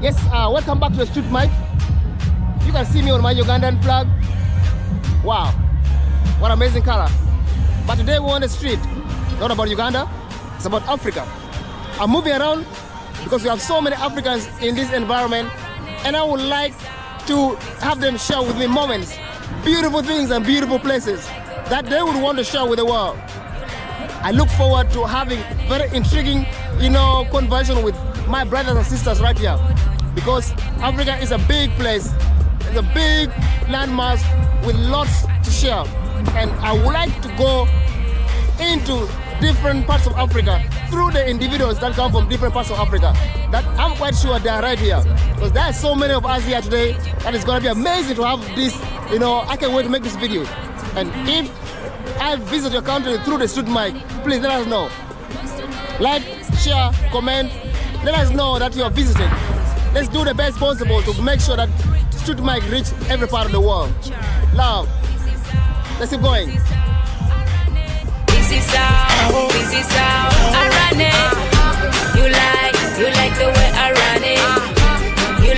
Yes, welcome back to the street mic. You can see me on my Ugandan flag. Wow, what amazing color. But today we're on the street, not about Uganda, it's about Africa. I'm moving around because we have so many Africans in this environment, and I would like to have them share with me moments, beautiful things and beautiful places that they would want to share with the world. I look forward to having very intriguing, conversation with my brothers and sisters right here, because Africa is a big place, it's a big landmass with lots to share, and I would like to go into different parts of Africa through the individuals that come from different parts of Africa. That I'm quite sure they are right here, because there are so many of us here today that it's going to be amazing to have this. I can't wait to make this video. And if I visit your country through the street mic, please let us know. Like, share, comment, let us know that you are visiting. Let's do the best possible to make sure that street mic reach every part of the world. Love. Let's keep going. This is how I run it. You like the way I run it. You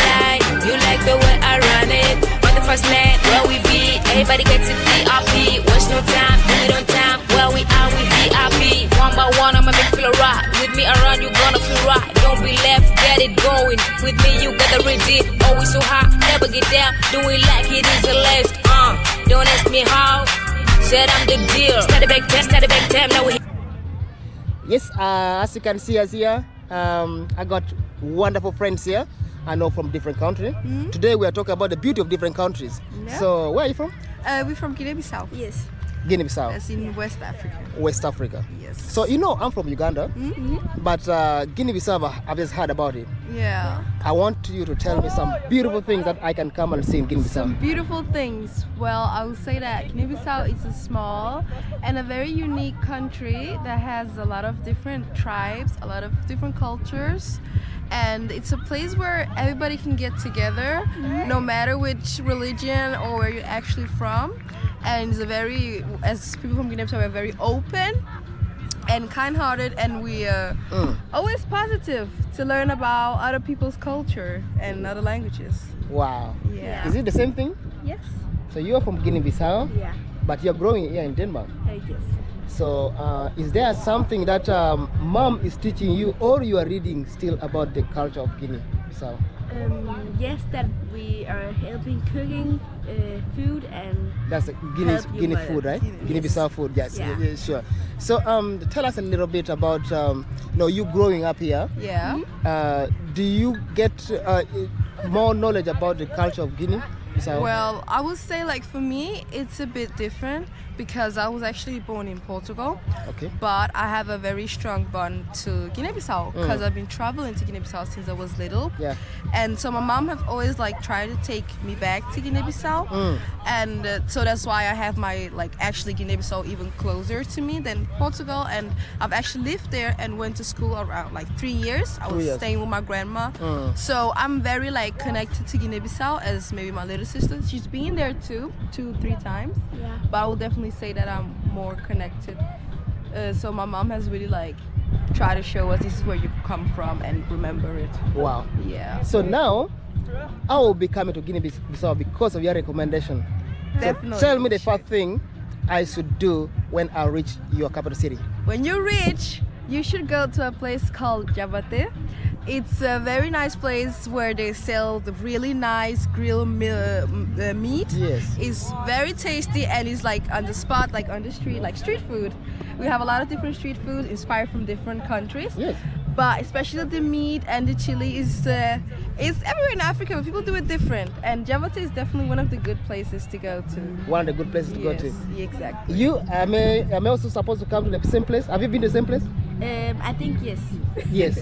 like the way I run it. On the first land where we be, everybody gets it VIP. Waste no time, do it on time. Where we are, we VIP. One by one, I'ma make you feel right. With me around, you gonna feel right. Don't be left, get it going. With me, you gotta read it. Always so high, never get down. Do it like it is a left. Don't ask me how. Said I'm the deal. Study back time, now we. Yes, as you can see us here, I got wonderful friends here. I know from different countries. Today we are talking about the beauty of different countries. Yeah. So where are you from? We're from Guinea-Bissau. Yes. Guinea-Bissau. That's in West Africa. West Africa. Yes. So I'm from Uganda, but Guinea-Bissau, I've just heard about it. Yeah. I want you to tell me some beautiful things that I can come and see in Guinea-Bissau. Some beautiful things. Well, I would say that Guinea-Bissau is a small and a very unique country that has a lot of different tribes, a lot of different cultures. And it's a place where everybody can get together, no matter which religion or where you're actually from. And it's as people from Guinea-Bissau, we're very open and kind-hearted, and we are always positive to learn about other people's culture and other languages. Wow. Yeah. Is it the same thing? Yes. So you are from Guinea-Bissau, Yeah. but you're growing here in Denmark. Yes. So is there something that mom is teaching you, or you are reading still about the culture of Guinea-Bissau? Yes, that we are helping cooking food and that's Guinea food, right? Guinea-Bissau food, yes, Yeah. Sure. So tell us a little bit about you growing up here. Yeah. Do you get more knowledge about the culture of Guinea-Bissau? Well, I would say, like, for me, it's a bit different because I was actually born in Portugal. Okay. But I have a very strong bond to Guinea-Bissau because I've been traveling to Guinea-Bissau since I was little. Yeah. And so my mom have always tried to take me back to Guinea-Bissau. And so that's why I have my actually Guinea-Bissau even closer to me than Portugal. And I've actually lived there and went to school around 3 years. I was staying with my grandma. So I'm very connected to Guinea-Bissau as maybe my little sister. She's been there too, 2-3 times. Yeah. But I will definitely say that I'm more connected. So my mom has really tried to show us this is where you come from and remember it. Wow. Yeah. So now I will be coming to Guinea-Bissau because of your recommendation. Definitely. So tell me the first thing I should do when I reach your capital city. When you reach, you should go to a place called Jabate. It's a very nice place where they sell the really nice grilled meat. Yes. It's very tasty and it's on the spot, on the street, street food. We have a lot of different street food inspired from different countries. Yes. But especially the meat and the chili is everywhere in Africa, but people do it different. And Jabate is definitely one of the good places to go to. One of the good places to go to. Yes, exactly. You, am I also supposed to come to the same place? Have you been to the same place? I think yes. Yes.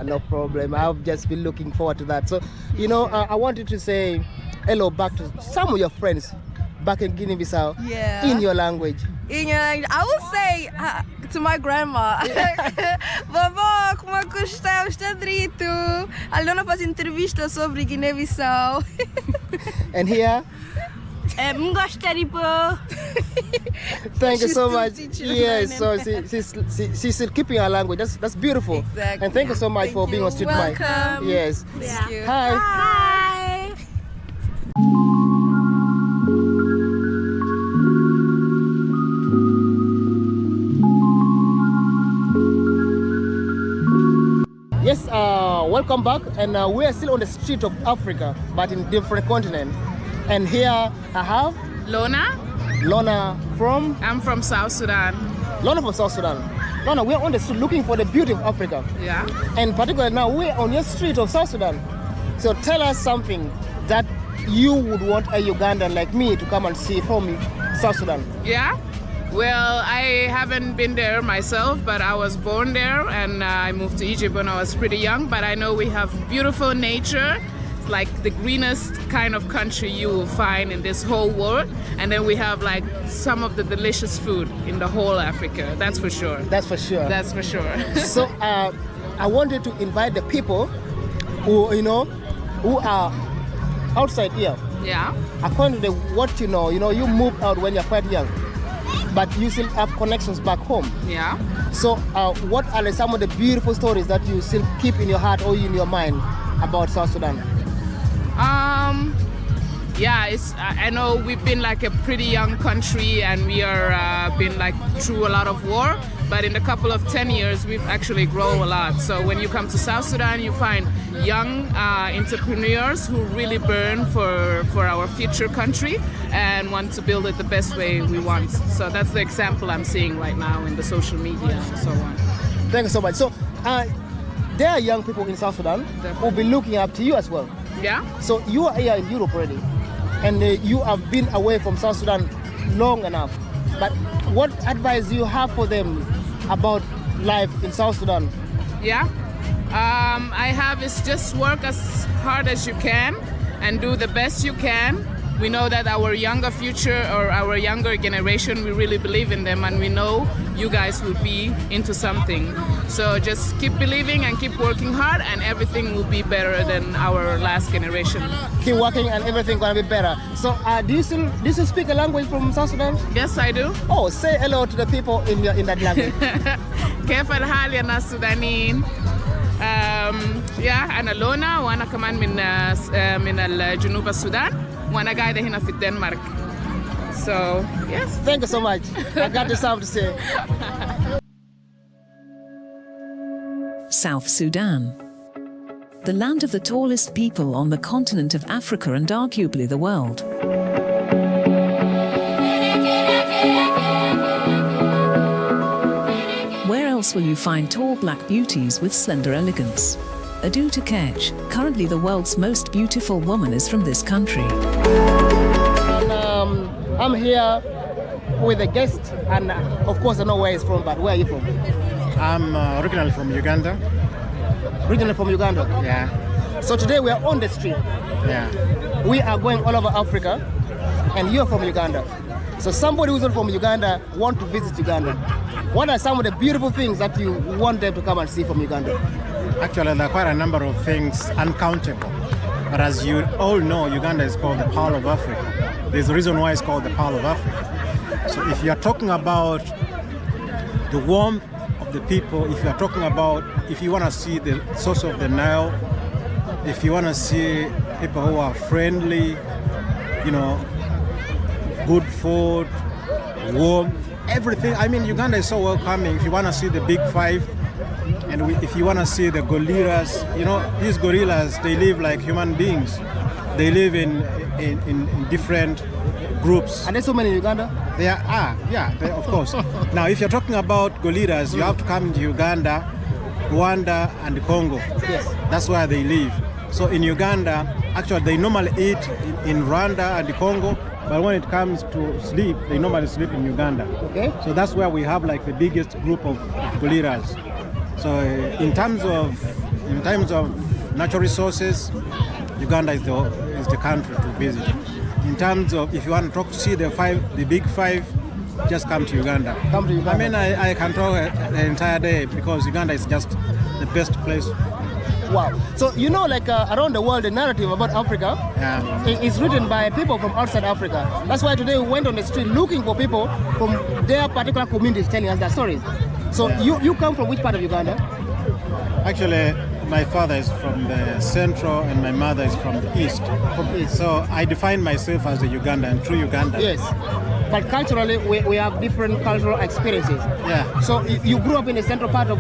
No problem. I've just been looking forward to that. So, I wanted to say hello back to some of your friends back in Guinea-Bissau. Yeah. In your language. I would say to my grandma, vovó, como é que está? Está direito? A Leona faz entrevista sobre Guiné-Bissau. And here? Thank you She's so still much. teaching, Yes, learning. so she's still keeping her language. That's beautiful. Exactly. And thank you so much Thank for you. being on Street Mic. Welcome. Yes. Thank you. Hi. Hi. Yes, welcome back. And we are still on the street of Africa, but in different continent. And here I have Lona, Lona from I'm from South Sudan. Lona from South Sudan. Lona, we're on the street looking for the beauty of Africa. Yeah. And particularly now we're on your street of South Sudan. So tell us something that you would want a Ugandan like me to come and see from South Sudan. Yeah. Well, I haven't been there myself, but I was born there and I moved to Egypt when I was pretty young. But I know we have beautiful nature, like the greenest kind of country you will find in this whole world. And then we have like some of the delicious food in the whole Africa. That's for sure. That's for sure. That's for sure. So I wanted to invite the people who, who are outside here. Yeah. According to what you know, you moved out when you're quite young, but you still have connections back home. Yeah. So what are some of the beautiful stories that you still keep in your heart or in your mind about South Sudan? Yeah, I know we've been like a pretty young country and we are been like through a lot of war, but in a couple of 10 years we've actually grown a lot. So when you come to South Sudan, you find young entrepreneurs who really burn for our future country and want to build it the best way we want. So that's the example I'm seeing right now in the social media and so on. Thank you so much. So there are young people in South Sudan who will be looking up to you as well. Yeah? So you are here in Europe already, and you have been away from South Sudan long enough. But what advice do you have for them about life in South Sudan? Yeah? I have is just work as hard as you can and do the best you can. We know that our younger future or our younger generation, we really believe in them and we know you guys will be into something. So just keep believing and keep working hard and everything will be better than our last generation. Keep working and everything gonna be better. So do you still speak a language from South Sudan? Yes, I do. Oh, say hello to the people in that language. كيف الحال يا ناس سودانيين؟ أنا لونا وأنا كمان من الجنوب السودان وأنا قاعدة هنا في الدنمارك. So, yes. Thank you so much. I got the something to say. South Sudan. The land of the tallest people on the continent of Africa and arguably the world. Where else will you find tall black beauties with slender elegance? Adu Tekech, currently the world's most beautiful woman, is from this country. And, I'm here with a guest, and of course I know where he's from, but where are you from? I'm originally from Uganda. Originally from Uganda? Yeah, So today we are on the street. yeah. We are going all over Africa, and you're from Uganda. So somebody who's not from Uganda want to visit Uganda. What are some of the beautiful things that you want them to come and see from Uganda? Actually, there are quite a number of things, uncountable. But as you all know, Uganda is called the Pearl of Africa. There's a reason why it's called the Pearl of Africa. So if you're talking about the warmth of the people, if you want to see the source of the Nile, if you want to see people who are friendly, good food, warmth, everything. I mean, Uganda is so welcoming. If you want to see the big five, and if you want to see the gorillas, these gorillas, they live like human beings. They live in different groups. Are there so many in Uganda? Of course. Now, if you're talking about gorillas, you have to come to Uganda, Rwanda, and Congo. Yes. That's where they live. So in Uganda, actually, they normally eat in Rwanda and Congo, but when it comes to sleep, they normally sleep in Uganda. Okay. So that's where we have like the biggest group of gorillas. So in terms of natural resources, Uganda is the country to visit. In terms of if you want to see the big five, just come to Uganda. Come to Uganda. I mean, I can talk the entire day because Uganda is just the best place Wow. So you know, like around the world, the narrative about Africa is written by people from outside Africa. That's why today we went on the street looking for people from their particular communities telling us their stories. So you come from which part of Uganda? Actually, my father is from the central and my mother is from the east. From east. So I define myself as a Ugandan, true Ugandan. Yes. But culturally, we have different cultural experiences. Yeah. So you grew up in the central part of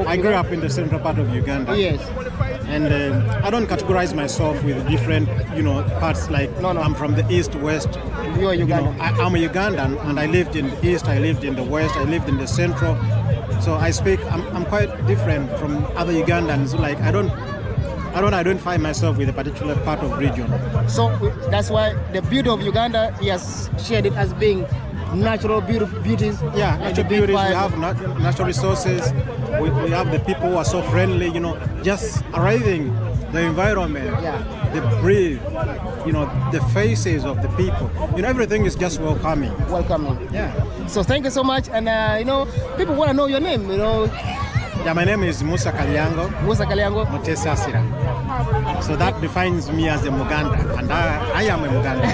I grew up in the central part of Uganda. Yes. And I don't categorize myself with different, parts like I'm from the east, west. You are Ugandan. I'm a Ugandan and I lived in the east, I lived in the west, I lived in the central. So I'm quite different from other Ugandans. Like I don't identify myself with a particular part of region. So that's why the beauty of Uganda, he has shared it as being natural beauties. Yeah, natural beauties. We have natural resources. We have the people who are so friendly. Just arriving, the environment, the breathe, the faces of the people. Everything is just welcoming. Welcoming. Yeah. So thank you so much, and people want to know your name. Yeah, my name is Musa Kalyango. Musa Kalyango. Mutesa Asira. So that defines me as a Muganda, and I am a Muganda.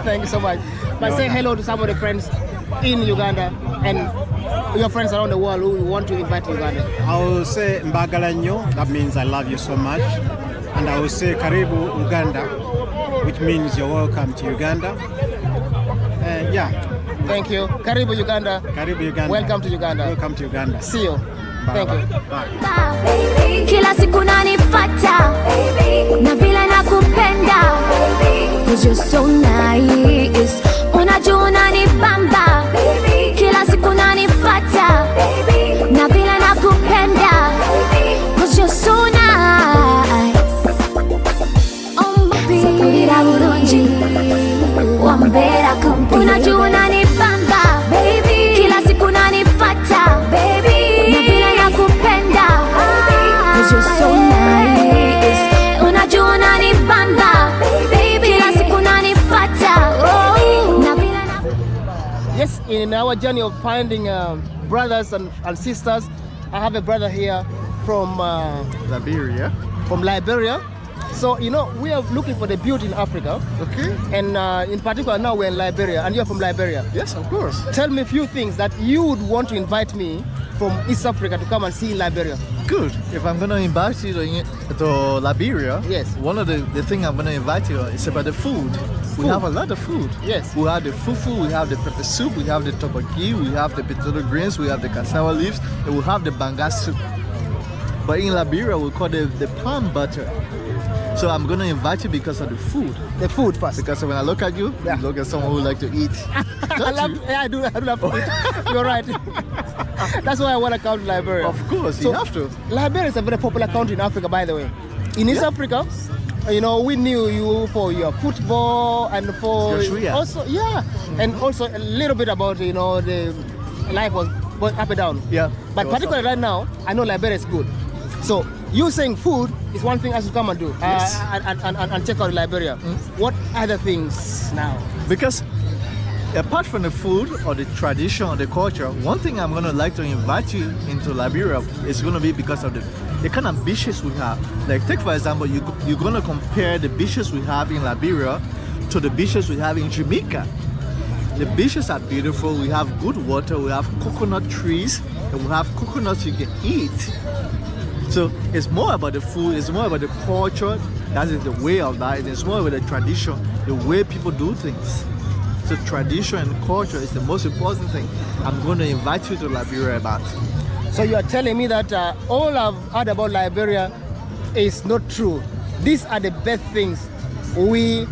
Thank you so much. But say hello to some of the friends in Uganda and your friends around the world who want to invite to Uganda. I will say Mbagala nyo, that means I love you so much. And I will say Karibu Uganda, which means you're welcome to Uganda. Thank you. Karibu Uganda. Karibu Uganda. Welcome to Uganda. Welcome to Uganda. See you. Thank you. Bye. Kila siku nanifata na vile nakupenda, 'cause you're so nice, unajua unanibamba. Kila siku nanifata na vile nakupenda, 'cause you're so nice. Sakurira burungi wambera kumpi, unajua unanibamba baby. Kila siku nanifata baby, na vile nakupenda, 'cause you're so nice, unajua unanibamba baby. Kila siku nanifata na vile Yes, in our journey of finding brothers and sisters, I have a brother here from Liberia. So, we are looking for the beauty in Africa. Okay. And in particular, now we're in Liberia, and you're from Liberia. Yes, of course. Tell me a few things that you would want to invite me from East Africa to come and see in Liberia. Good. If I'm going to invite you to Liberia, yes, one of the things I'm going to invite you is about the food. We have a lot of food. Yes. We have the fufu, we have the pepper soup, we have the tobaki, we have the potato greens, we have the cassava leaves, and we have the banga soup. But in Liberia, we call it the palm butter. So I'm going to invite you because of the food. The food first. Because when I look at you, you look at someone who like to eat. I do love to eat. You're right. That's why I want to come to Liberia. Of course, you have to. Liberia is a very popular country in Africa, by the way. In East Africa, we knew you for your football and for also, and also a little bit about, the life was up and down. Yeah. But particularly right now, I know Liberia is good. So you saying food is one thing I should come and do, and check out Liberia. What other things now? Because apart from the food or the tradition or the culture, one thing I'm going to like to invite you into Liberia is going to be because of the kind of beaches we have. Like take for example, you're going to compare the beaches we have in Liberia to the beaches we have in Jamaica. The beaches are beautiful, we have good water, we have coconut trees, and we have coconuts you can eat. So it's more about the food, it's more about the culture, that is the way of life, it's more about the tradition, the way people do things. So tradition and culture is the most important thing I'm going to invite you to Liberia about. So you are telling me that all I've heard about Liberia is not true. These are the best things we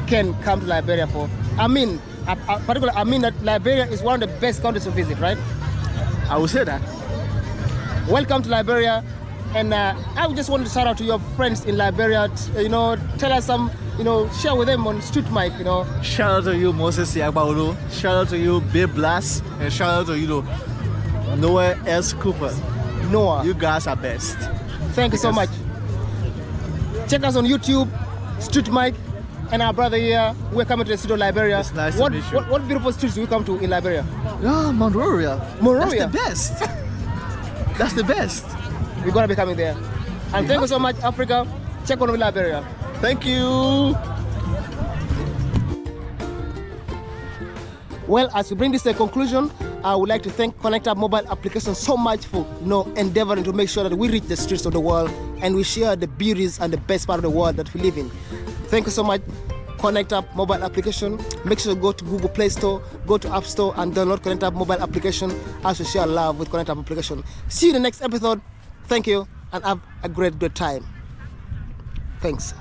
can come to Liberia for. I mean that Liberia is one of the best countries to visit, right? I will say that. Welcome to Liberia. And I just want to shout out to your friends in Liberia. Tell us some, share with them on Street Mic. Shout out to you, Moses Yabaulu. Shout out to you, Big Blast. And shout out to you, Noah S. Cooper. Noah. You guys are best. Thank you so much. Check us on YouTube, Street Mic, and our brother here. We're coming to the city of Liberia. It's nice to meet you. What beautiful streets do we come to in Liberia? Yeah, Monrovia. Monrovia. That's the best. That's the best. We're gonna be coming there. And thank you so much, Africa. Check on Liberia. Thank you. Well, as we bring this to a conclusion, I would like to thank Connect Up mobile application so much for endeavoring to make sure that we reach the streets of the world and we share the beauties and the best part of the world that we live in. Thank you so much, Connect Up mobile application. Make sure to go to Google Play Store, go to App Store and download Connect Up mobile application as we share love with Connect Up application. See you in the next episode. Thank you and have a great time. Thanks.